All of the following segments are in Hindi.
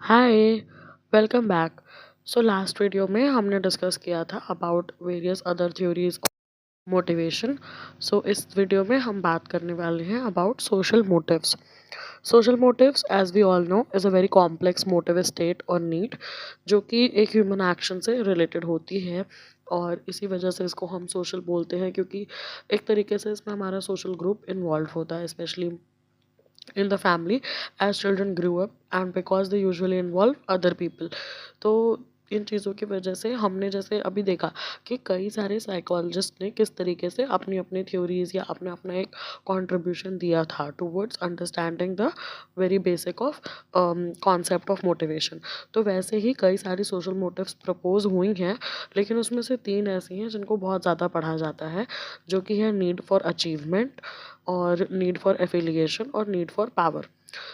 हाय, welcome back. So last video में हमने डिस्कस किया था about various other theories of motivation. So इस वीडियो में हम बात करने वाले हैं about social motives. Social motives as we all know is a very complex motive state और नीड जो कि एक ह्यूमन एक्शन से रिलेटेड होती है। और इसी वजह से इसको हम सोशल बोलते हैं क्योंकि एक तरीके से इसमें हमारा सोशल ग्रुप इन्वॉल्व होता है, specially in the family as children grew up and because they usually involve other people। तो इन चीज़ों की वजह से हमने जैसे अभी देखा कि कई सारे साइकोलॉजिस्ट ने किस तरीके से अपनी अपनी थ्योरीज या अपना अपना एक कंट्रीब्यूशन दिया था towards understanding the very basic of concept of motivation. तो वैसे ही कई सारी सोशल मोटिव्स प्रपोज हुई हैं, लेकिन उसमें से तीन ऐसी हैं जिनको बहुत ज़्यादा पढ़ा जाता है, जो कि है नीड फॉर अचीवमेंट और नीड फॉर एफिलिएशन और need for power.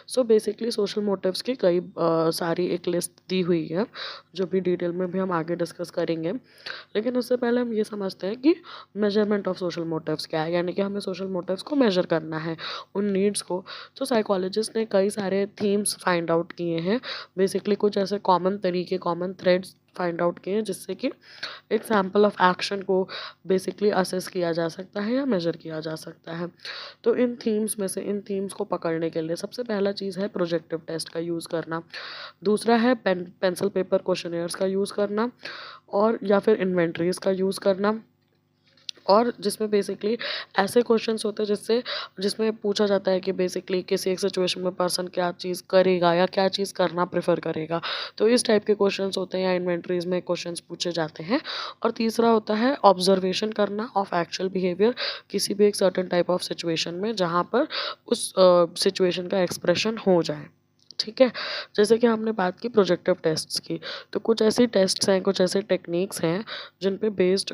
So basically social motives की कई सारी एक लिस्ट दी हुई है, जो भी डिटेल में भी हम आगे डिस्कस करेंगे। लेकिन उससे पहले हम ये समझते हैं कि मेजरमेंट ऑफ सोशल मोटिव्स क्या है, यानी कि हमें सोशल मोटिव्स को मेजर करना है, उन नीड्स को। तो साइकोलॉजिस्ट ने कई सारे थीम्स फाइंड आउट किए हैं, बेसिकली कुछ ऐसे कॉमन तरीके, कॉमन थ्रेड्स फाइंड आउट किए हैं जिससे कि एक सैम्पल ऑफ एक्शन को बेसिकली असेस किया जा सकता है या मेजर किया जा सकता है। तो इन थीम्स में से, इन थीम्स को पकड़ने के लिए सबसे पहला चीज़ है प्रोजेक्टिव टेस्ट का यूज़ करना। दूसरा है पेंसिल पेपर क्वेश्चनेयर्स का यूज़ करना, और या फिर इन्वेंटरीज का यूज़ करना, और जिसमें बेसिकली ऐसे क्वेश्चंस होते हैं जिसमें पूछा जाता है कि बेसिकली किसी एक सिचुएशन में पर्सन क्या चीज़ करेगा या क्या चीज़ करना प्रेफर करेगा। तो इस टाइप के क्वेश्चंस होते हैं या इन्वेंटरीज में क्वेश्चंस पूछे जाते हैं। और तीसरा होता है ऑब्जर्वेशन करना ऑफ एक्चुअल बिहेवियर किसी भी एक सर्टेन टाइप ऑफ सिचुएशन में, जहाँ पर उस सिचुएशन का एक्सप्रेशन हो जाए। ठीक है। जैसे कि हमने बात की प्रोजेक्टिव टेस्ट्स की, तो कुछ ऐसी टेस्ट्स हैं, कुछ ऐसे टेक्निक्स हैं जिन पे बेस्ड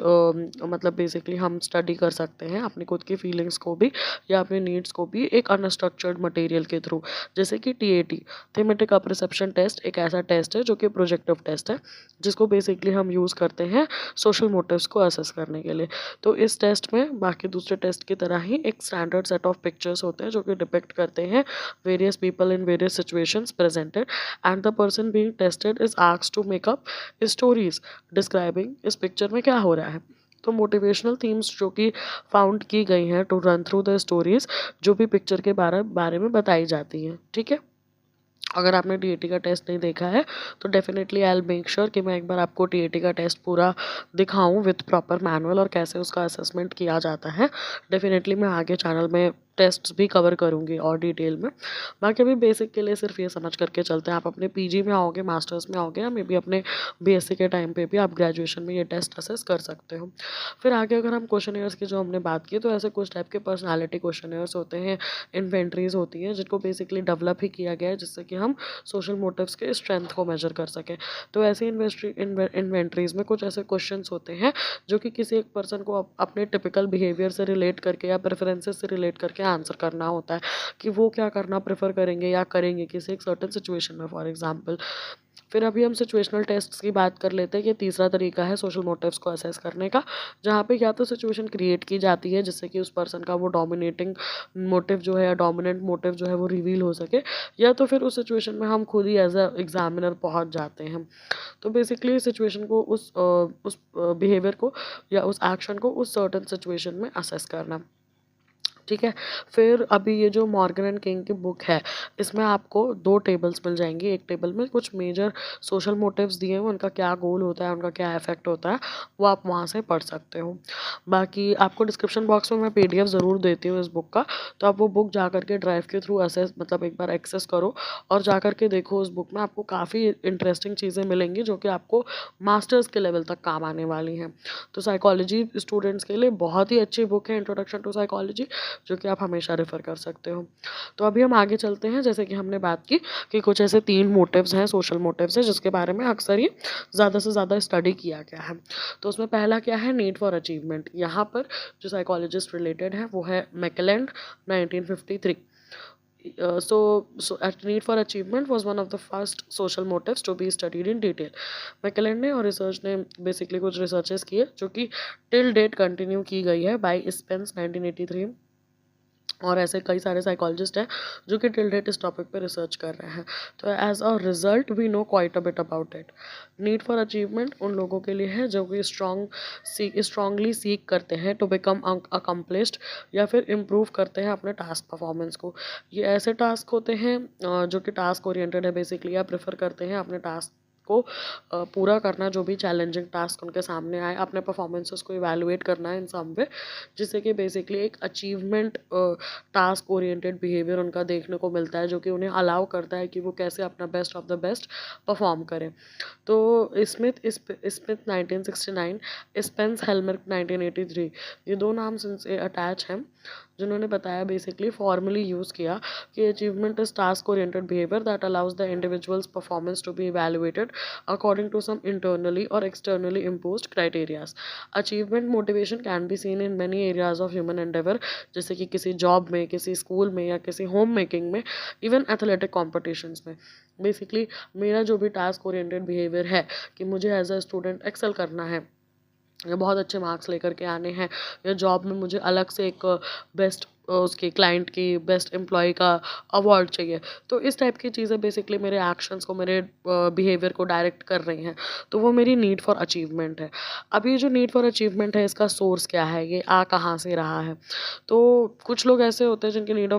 मतलब बेसिकली हम स्टडी कर सकते हैं अपनी खुद की फीलिंग्स को भी या अपनी नीड्स को भी एक अनस्ट्रक्चर्ड मटेरियल के थ्रू। जैसे कि टीएटी, थीमेटिक अप्रिसेप्शन टेस्ट, एक ऐसा टेस्ट है जो कि प्रोजेक्टिव टेस्ट है, जिसको बेसिकली हम यूज़ करते हैं सोशल मोटिव्स को असेस करने के लिए। तो इस टेस्ट में बाकी दूसरे टेस्ट की तरह ही एक स्टैंडर्ड सेट ऑफ पिक्चर्स होते हैं जो कि डिपिक्ट करते हैं various people in various situations presented, and the person being tested is asked to make up stories describing इस पिक्चर में क्या हो रहा है। तो मोटिवेशनल थीम्स जो कि फाउंड की गई हैं to run through the stories, जो भी पिक्चर के बारे में बताई जाती हैं। ठीक है। अगर आपने टीएटी का टेस्ट नहीं देखा है तो definitely I will make sure कि मैं एक बार आपको टीएटी का टेस्ट पूरा दिखाऊं विथ प्रॉपर मैनुअल और कैसे उसका असेसमेंट किया जाता है। डेफिनेटली मैं आगे चैनल में टेस्ट्स भी कवर करूंगी और डिटेल में। बाकी अभी बेसिक के लिए सिर्फ ये समझ करके चलते हैं, आप अपने पीजी में आओगे, मास्टर्स में आओगे, या मे बी अपने बीएससी के टाइम पे भी आप ग्रेजुएशन में ये टेस्ट असेस कर सकते हो। फिर आगे अगर हम क्वेश्चनेयर्स की जो हमने बात की, तो ऐसे कुछ टाइप के पर्सनालिटी क्वेश्चनेयर्स होते हैं, इन्वेंट्रीज होती हैं, जिनको बेसिकली डेवलप ही किया गया है जिससे कि हम सोशल मोटिव्स के स्ट्रेंथ को मेजर कर सकें। तो ऐसे इन्वेंट्रीज में कुछ ऐसे क्वेश्चंस होते हैं जो कि किसी एक पर्सन को अपने टिपिकल बिहेवियर से रिलेट करके या प्रेफरेंसेस से रिलेट करके आंसर करना होता है कि वो क्या करना प्रेफर करेंगे या करेंगे किसी एक सर्टेन सिचुएशन में, फॉर एग्जाम्पल। फिर अभी हम सिचुएशनल टेस्ट्स की बात कर लेते हैं। ये तीसरा तरीका है सोशल मोटिव्स को असेस करने का, जहाँ पे या तो सिचुएशन क्रिएट की जाती है जिससे कि उस पर्सन का वो डोमिनेटिंग मोटिव जो है या डोमिनेंट मोटिव जो है वो रिवील हो सके, या तो फिर उस सिचुएशन में हम खुद ही एज अ एग्जामिनर पहुँच जाते हैं। तो बेसिकली सिचुएशन को उस बिहेवियर को या उस एक्शन को उस सर्टन सिचुएशन में असेस करना। ठीक है। फिर अभी ये जो मॉर्गन एंड किंग की बुक है, इसमें आपको दो टेबल्स मिल जाएंगी। एक टेबल में कुछ मेजर सोशल मोटिव्स दिए हैं, उनका क्या गोल होता है, उनका क्या इफेक्ट होता है, वो आप वहाँ से पढ़ सकते हो। बाकी आपको डिस्क्रिप्शन बॉक्स में मैं पीडीएफ ज़रूर देती हूँ इस बुक का, तो आप वो बुक जा करके ड्राइव के थ्रू असेस मतलब एक बार एक्सेस करो और जा करके देखो। उस बुक में आपको काफ़ी इंटरेस्टिंग चीज़ें मिलेंगी जो कि आपको मास्टर्स के लेवल तक काम आने वाली हैं। तो साइकोलॉजी स्टूडेंट्स के लिए बहुत ही अच्छी बुक है, इंट्रोडक्शन टू साइकोलॉजी, जो कि आप हमेशा रेफ़र कर सकते हो। तो अभी हम आगे चलते हैं। जैसे कि हमने बात की कि कुछ ऐसे 3 मोटिव्स हैं, सोशल मोटिव्स हैं, जिसके बारे में अक्सर ही ज़्यादा से ज़्यादा स्टडी किया गया है। तो उसमें पहला क्या है, नीड फॉर अचीवमेंट। यहाँ पर जो साइकोलॉजिस्ट रिलेटेड है वो है मैकलेंड 1953। Need for achievement was one of the first social motives to be studied in detail। मैकलेंड ने और रिसर्च ने बेसिकली कुछ रिसर्चेस किए जो कि टिल डेट कंटिन्यू की गई है बाय स्पेंस 1983 और ऐसे कई सारे साइकोलॉजिस्ट हैं जो कि टिल डेट इस टॉपिक पे रिसर्च कर रहे हैं। तो as a result we know quite a bit about it. Need for achievement उन लोगों के लिए है जो कि स्ट्रांगली सीख करते हैं टू बिकम अकम्प्लिश्ड या फिर इम्प्रूव करते हैं अपने टास्क परफॉर्मेंस को। ये ऐसे टास्क होते हैं जो कि टास्क ओरिएंटेड है बेसिकली, या प्रेफर करते हैं अपने टास्क को पूरा करना, जो भी चैलेंजिंग टास्क उनके सामने आए अपने परफॉर्मेंसेस को इवैल्यूएट करना है इन सम वे, जिससे कि बेसिकली एक अचीवमेंट टास्क ओरिएंटेड बिहेवियर उनका देखने को मिलता है, जो कि उन्हें अलाउ करता है कि वो कैसे अपना best of the best perform करें। तो स्मिथ 1969, स्पेंस हेलमर 1983, ये दो नाम से अटैच हैं, जिन्होंने बताया बेसिकली फॉर्मली यूज़ किया कि achievement is task oriented behaviour that allows the individual's performance to be evaluated according to some internally और externally imposed criterias. Achievement motivation can be seen in many areas of human endeavour, जैसे कि किसी जॉब में, किसी स्कूल में, या किसी होम मेकिंग में, इवन एथलेटिक कॉम्पिटिशन्स में। बेसिकली मेरा जो भी टास्क ओरिएंटेड बिहेवियर है कि मुझे एज अ स्टूडेंट एक्सेल करना है, या बहुत अच्छे मार्क्स लेकर के आने हैं, या जॉब में मुझे अलग से एक बेस्ट उसकी क्लाइंट की बेस्ट एम्प्लॉय का अवार्ड चाहिए, तो इस टाइप की चीज़ें बेसिकली मेरे एक्शंस को, मेरे बिहेवियर को डायरेक्ट कर रही हैं। तो वो मेरी नीड फॉर अचीवमेंट है। अब ये जो नीड फॉर अचीवमेंट है, इसका सोर्स क्या है, ये आ कहाँ से रहा है? तो कुछ लोग ऐसे होते हैं जिनकी नीड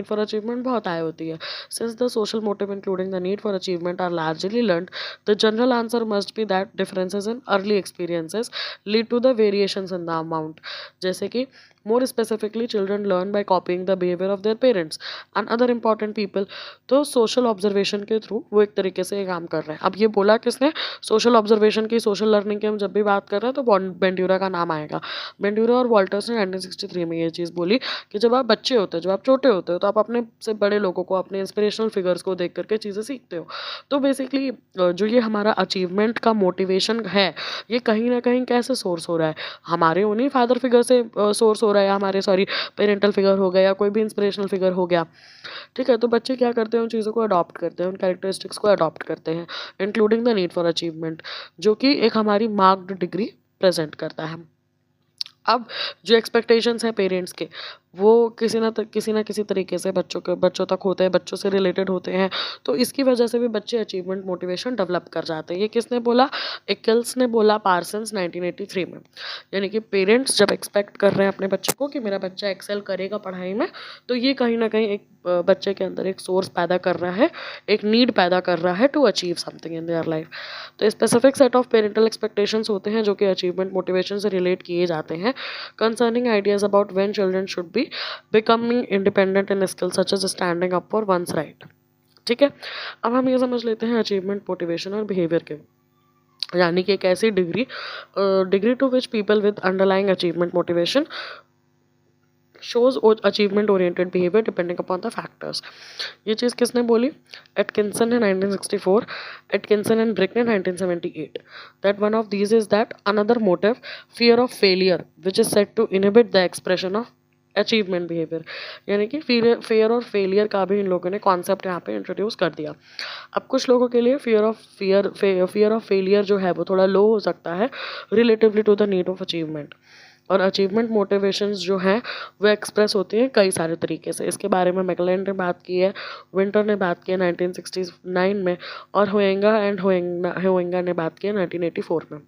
फॉर अचीवमेंट बहुत हाई होती है। Since the social motive including the need for achievement are largely learned, the general answer must be that differences in early experiences lead to the variations in the amount। जैसे कि more specifically children learn by copying the behavior of their parents and other important people। तो सोशल ऑब्जर्वेशन के थ्रू वो एक तरीके से ये काम कर रहे हैं। अब ये बोला किसने? सोशल ऑब्जर्वेशन की, सोशल लर्निंग की हम जब भी बात कर रहे हैं तो बेंड्यूरा का नाम आएगा। बेंड्यूरा और वॉल्टर्स ने 1963 में ये चीज़ बोली कि जब आप बच्चे होते हो, जब आप छोटे होते हो, तो आप अपने से बड़े लोगों को, अपने इंस्पिरेशनल फिगर्स को देख करके चीज़ें सीखते हो। तो बेसिकली जो ये हमारा अचीवमेंट का मोटिवेशन है, ये कहीं ना कहीं कैसे सोर्स हो रहा है? हमारे उन्हीं फादर फिगर से सोर्स हो रहा है, हमारे पेरेंटल फिगर हो गया, या कोई भी इंस्पिरेशनल फिगर हो गया। ठीक है, तो बच्चे क्या करते हैं? उन चीज़ों को अडॉप्ट करते हैं, उन कैरेक्टरिस्टिक्स को अडॉप्ट करते हैं, including the need for achievement, जो कि एक हमारी मार्क्ड डिग्री प्रेजेंट करता है। अब जो एक्सपेक्टेशंस हैं पेरेंट्स के, वो किसी ना किसी तरीके से बच्चों तक होते हैं, बच्चों से रिलेटेड होते हैं। तो इसकी वजह से भी बच्चे अचीवमेंट मोटिवेशन डेवलप कर जाते हैं। ये किसने बोला? एकिल्स ने बोला, पार्सन्स 1983 में। यानी कि पेरेंट्स जब एक्सपेक्ट कर रहे हैं अपने बच्चे को कि मेरा बच्चा एक्सेल करेगा पढ़ाई में, तो ये कहीं ना कहीं एक बच्चे के अंदर एक सोर्स पैदा कर रहा है, एक नीड पैदा कर रहा है to achieve something in their life. तो specific set of parental expectations होते हैं जो कि अचीवमेंट मोटिवेशन से रिलेट किए जाते हैं, concerning ideas about when children should be becoming independent in skills such as standing up for one's right। ठीक है, अब हम ये समझ लेते हैं अचीवमेंट मोटिवेशन और बिहेवियर के, यानी कि एक ऐसी degree to which people with underlying achievement motivation shows achievement oriented behavior depending upon the factors। ये चीज़ किसने बोली? एटकिंसन ने 1964, एटकिंसन एंड ब्रिक ने 1978। that one of these is that another motive, fear of failure, which is said to inhibit the expression of achievement behaviour. यानी कि फेयर और फेलियर का भी इन लोगों ने कॉन्सेप्ट यहाँ पे इंट्रोड्यूस कर दिया। अब कुछ लोगों के लिए फियर ऑफ फेलियर जो है वो थोड़ा लो हो सकता है relatively to the need of achievement. और अचीवमेंट मोटिवेशंस जो हैं वो एक्सप्रेस होती हैं कई सारे तरीके से। इसके बारे में मैकलेंड ने बात की है, विंटर ने बात की है 1969 में, और होएंगा ने बात की है 1984 में।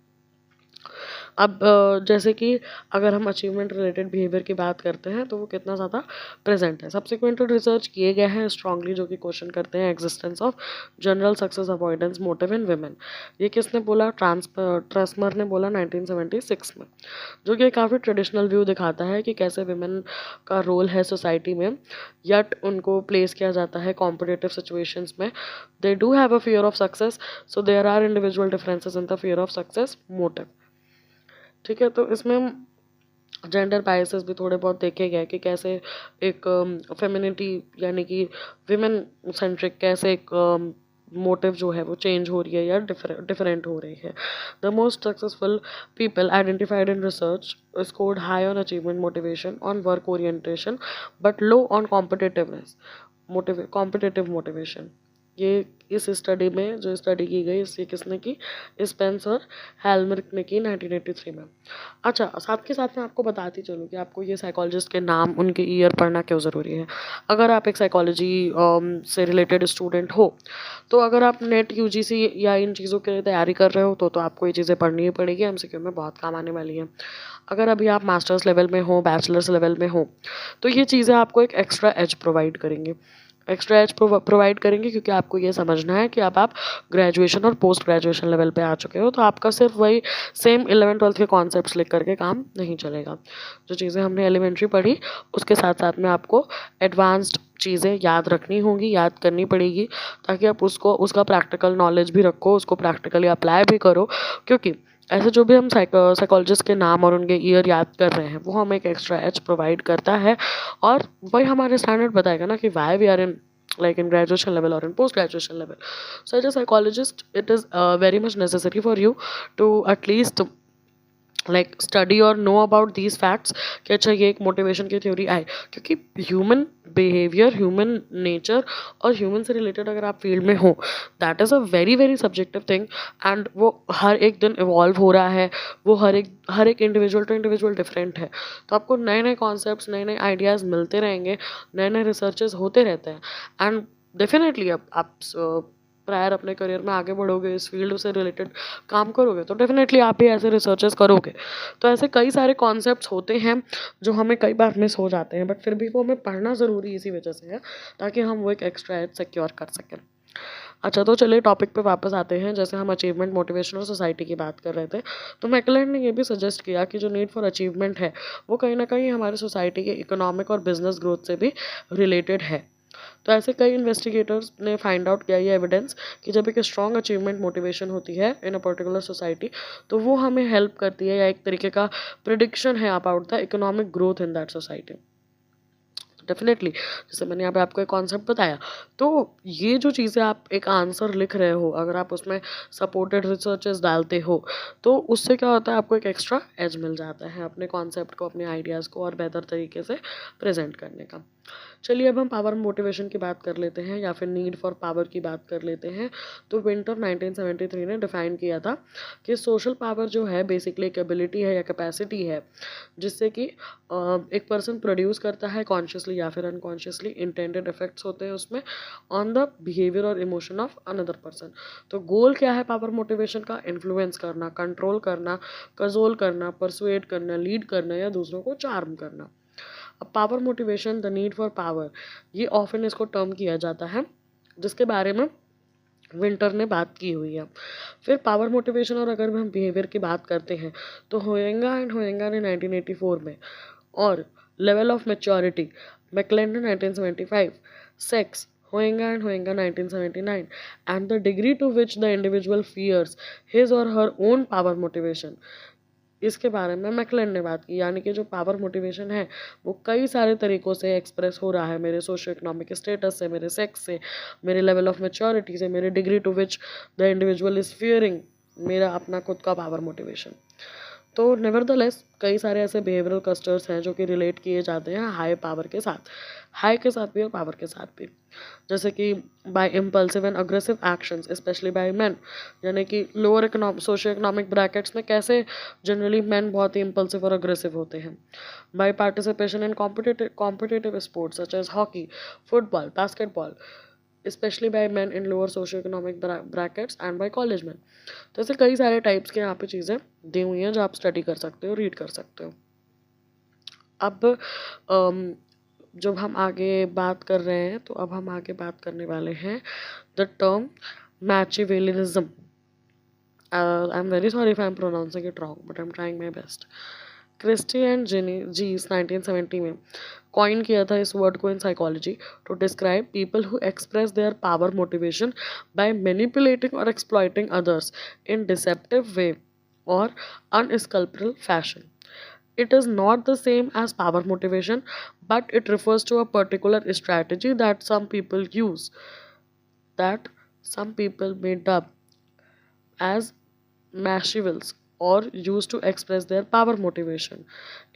अब जैसे कि अगर हम अचीवमेंट रिलेटेड बिहेवियर की बात करते हैं तो वो कितना ज़्यादा प्रेजेंट है। सब्सिक्वेंट रिसर्च किए गए हैं स्ट्रांगली, जो कि क्वेश्चन करते हैं existence of general success avoidance motive in women. ये किसने बोला? ट्रांसमर ने बोला 1976 में, जो कि काफ़ी ट्रेडिशनल व्यू दिखाता है कि कैसे विमेन का रोल है सोसाइटी में, यट उनको प्लेस किया जाता है कॉम्पिटिटिव सिचुएशंस में। They do have a fear of success, so there are individual differences in the fear of success motive. ठीक है, तो इसमें जेंडर बायसेस भी थोड़े बहुत देखे गए कि कैसे एक फेमिनिटी यानी कि विमेन सेंट्रिक कैसे एक मोटिव जो है वो चेंज हो रही है या डिफरेंट हो रही है। The most successful people identified in research scored high on achievement motivation on work orientation but low on competitive motivation. ये इस स्टडी में जो स्टडी की गई इसे किसने की, स्पेंसर हेलमर्क ने की 1983 में। अच्छा, साथ के साथ मैं आपको बताती चलूँ कि आपको ये साइकोलॉजिस्ट के नाम, उनके ईयर पढ़ना क्यों ज़रूरी है। अगर आप एक साइकोलॉजी से रिलेटेड स्टूडेंट हो, तो अगर आप नेट यूजीसी या इन चीज़ों के लिए तैयारी कर रहे हो तो आपको ये चीज़ें पढ़नी ही पड़ेगी, एमसीक्यू में बहुत काम आने वाली हैं। अगर अभी आप मास्टर्स लेवल में हो, बैचलर्स लेवल में हो, तो ये चीज़ें आपको एक एक्स्ट्रा एज प्रोवाइड करेंगे। एक्स्ट्रा एज प्रोवाइड करेंगे क्योंकि आपको ये समझना है कि अब आप ग्रेजुएशन और पोस्ट ग्रेजुएशन लेवल पे आ चुके हो, तो आपका सिर्फ वही सेम 11th-12th के कॉन्सेप्ट्स लिख करके काम नहीं चलेगा। जो चीज़ें हमने एलिमेंट्री पढ़ी, उसके साथ साथ में आपको एडवांस्ड चीज़ें याद रखनी होंगी, याद करनी पड़ेगी, ताकि आप उसका प्रैक्टिकल नॉलेज भी रखो, उसको प्रैक्टिकली अप्लाई भी करो। क्योंकि ऐसे जो भी हम साइकोलॉजिस्ट के नाम और उनके ईयर याद कर रहे हैं, वो हमें एक एक्स्ट्रा एज प्रोवाइड करता है, और वही हमारे स्टैंडर्ड बताएगा ना कि why we are in like in graduation level or in post graduation level. So as a psychologist, it is very much necessary for you to at least like study और नो अबाउट दीज फैक्ट्स कि अच्छा ये एक मोटिवेशन की थ्योरी आए, क्योंकि ह्यूमन बिहेवियर, ह्यूमन नेचर और ह्यूमन से रिलेटेड अगर आप फील्ड में हो, that is a very very subjective thing, and वो हर एक दिन इवॉल्व हो रहा है, वो हर एक इंडिविजुअल टू इंडिविजुअल डिफरेंट है। तो आपको नए नए कॉन्सेप्ट्स, नए नए आइडियाज़ मिलते रहेंगे, नए नए रिसर्चेस होते रहते हैं, एंड डेफिनेटली आप प्रायर अपने करियर में आगे बढ़ोगे, इस फील्ड से रिलेटेड काम करोगे, तो डेफिनेटली आप भी ऐसे रिसर्चेस करोगे। तो ऐसे कई सारे कॉन्सेप्ट्स होते हैं जो हमें कई बार मिस हो जाते हैं, बट फिर भी वो हमें पढ़ना ज़रूरी इसी वजह से है, ताकि हम वो एक एक्स्ट्रा एज सिक्योर कर सकें। अच्छा, तो चलिए टॉपिक पे वापस आते हैं। जैसे हम अचीवमेंट, मोटिवेशन और सोसाइटी की बात कर रहे थे, तो मैकलेलैंड ने ये भी सजेस्ट किया कि जो नीड फॉर अचीवमेंट है, वो कहीं ना कहीं हमारे सोसाइटी के इकोनॉमिक और बिजनेस ग्रोथ से भी रिलेटेड है। तो ऐसे कई इन्वेस्टिगेटर्स ने फाइंड आउट किया ये एविडेंस कि जब एक स्ट्रॉन्ग अचीवमेंट मोटिवेशन होती है इन अ पर्टिकुलर सोसाइटी, तो वो हमें हेल्प करती है, या एक तरीके का प्रिडिक्शन है about the economic growth in that society. Definitely, जैसे मैंने यहाँ पे आपको एक कॉन्सेप्ट बताया, तो ये जो चीज़ें आप एक आंसर लिख रहे हो, अगर आप उसमें सपोर्टेड रिसर्चेस डालते हो, तो उससे क्या होता है, आपको एक एक्स्ट्रा एज मिल जाता है अपने कॉन्सेप्ट को, अपने आइडियाज़ को और बेहतर तरीके से प्रेजेंट करने का। चलिए अब हम पावर मोटिवेशन की बात कर लेते हैं, या फिर नीड फॉर पावर की बात कर लेते हैं। तो विंटर 1973 ने डिफाइन किया था कि सोशल पावर जो है बेसिकली एक एबिलिटी है या कैपेसिटी है, जिससे कि एक पर्सन प्रोड्यूस करता है कॉन्शियसली या फिर अनकॉन्शियसली, इंटेंडेड इफेक्ट्स होते हैं उसमें ऑन द बिहेवियर और इमोशन ऑफ अनदर पर्सन। तो गोल क्या है पावर मोटिवेशन का? इन्फ्लुएंस करना, कंट्रोल करना, कंट्रोल करना, परसुएट करना, लीड करना, या दूसरों को चार्म करना। अब power motivation, the need for power, ये ऑफन इसको टर्म किया जाता है, जिसके बारे में विंटर ने बात की हुई है। फिर पावर मोटिवेशन और अगर हम बिहेवियर की बात करते हैं, तो होएंगा एंड होएंगा ने 1984 में, और लेवल ऑफ मेच्योरिटी मैकलेलैंड ने 1975, सेक्स होएंगा एंड होएंगा 1979, and the degree to which the individual fears his और हर ओन पावर मोटिवेशन, इसके बारे में मैकलेलैंड ने बात की। यानी कि जो पावर मोटिवेशन है वो कई सारे तरीक़ों से एक्सप्रेस हो रहा है, मेरे सोशो इकोनॉमिक स्टेटस से, मेरे सेक्स से, मेरे लेवल ऑफ मैच्योरिटी से, मेरे degree to which the individual is fearing, मेरा अपना खुद का पावर मोटिवेशन। तो नेवरदलेस कई सारे ऐसे बिहेवियरल क्लस्टर्स हैं जो कि रिलेट किए जाते हैं हाई पावर के साथ, हाई के साथ भी और पावर के साथ भी। जैसे कि by impulsive and aggressive actions specially by man, यानी कि लोअर सोशो इकोनॉमिक ब्रैकेट्स में कैसे जनरली मैन बहुत ही इम्पल्सिव और अग्रेसिव होते हैं। By participation in competitive sports such as hockey, football, basketball, specially by man in lower socio economic brackets and by college man. तो ऐसे कई सारे टाइप्स के यहाँ पे चीज़ें दी हुई हैं जो आप स्टडी कर सकते हो, रीड कर सकते हो। अब जब हम आगे बात कर रहे हैं, तो अब हम आगे बात करने वाले हैं the term Machiavellianism. I am very sorry if I am pronouncing it wrong, but I am trying my best. Christie and Geis 1970 में कॉइन किया था इस वर्ड को in psychology to describe people who express their power motivation by manipulating और exploiting others in deceptive way और unscrupulous fashion. It is not the same as power motivation, but it refers to a particular strategy that some people use, that some people may dub as machiavells. or used to express their power motivation.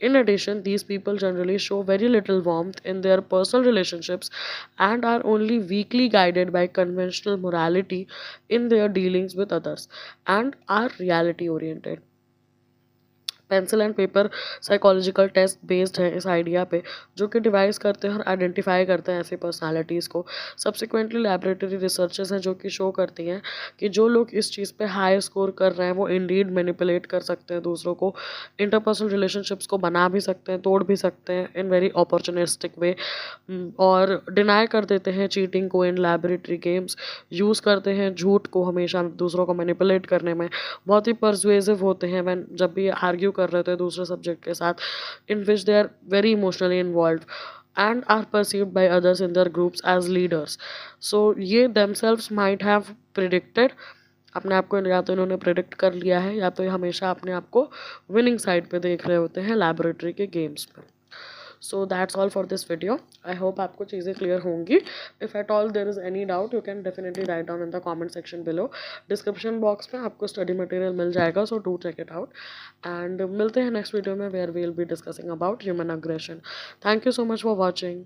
In addition, these people generally show very little warmth in their personal relationships and are only weakly guided by conventional morality in their dealings with others and are reality oriented. Pencil and paper psychological test based है इस आइडिया पे, जो कि डिवाइस करते हैं और आइडेंटिफाई करते हैं ऐसी पर्सनालिटीज़ को। सब्सिक्वेंटली लैबोरेटरी रिसर्चेस हैं जो कि शो करती हैं कि जो लोग इस चीज़ पे हाई स्कोर कर रहे हैं वो इंडीड मैनिपुलेट कर सकते हैं दूसरों को, इंटरपर्सनल रिलेशनशिप्स को बना भी सकते हैं, तोड़ भी सकते हैं इन वेरी अपॉर्चुनिस्टिक वे, और डिनाई कर देते हैं चीटिंग को इन लैबोरेटरी गेम्स, यूज़ करते हैं झूठ को हमेशा दूसरों को मैनिपुलेट करने में, बहुत ही परसुएसिव होते हैं व्हेन जब भी आर्ग्यू कर रहे होते हैं दूसरे सब्जेक्ट के साथ, in which they are very emotionally involve and are perceived by others in their groups as leaders. So ये themselves might have predicted, अपने आप को या तो इन्होंने प्रिडिक्ट कर लिया है या तो ये हमेशा अपने आप को विनिंग साइड पे देख रहे होते हैं लैबोरेटरी के गेम्स में। So that's all for this video. I hope आपको चीज़ें क्लियर होंगी। If at all there is any doubt you can definitely write down in the comment section below. Description box में आपको स्टडी मटेरियल मिल जाएगा, so do check it out. And मिलते हैं नेक्स्ट वीडियो में where we will be discussing about human aggression. Thank you so much for watching.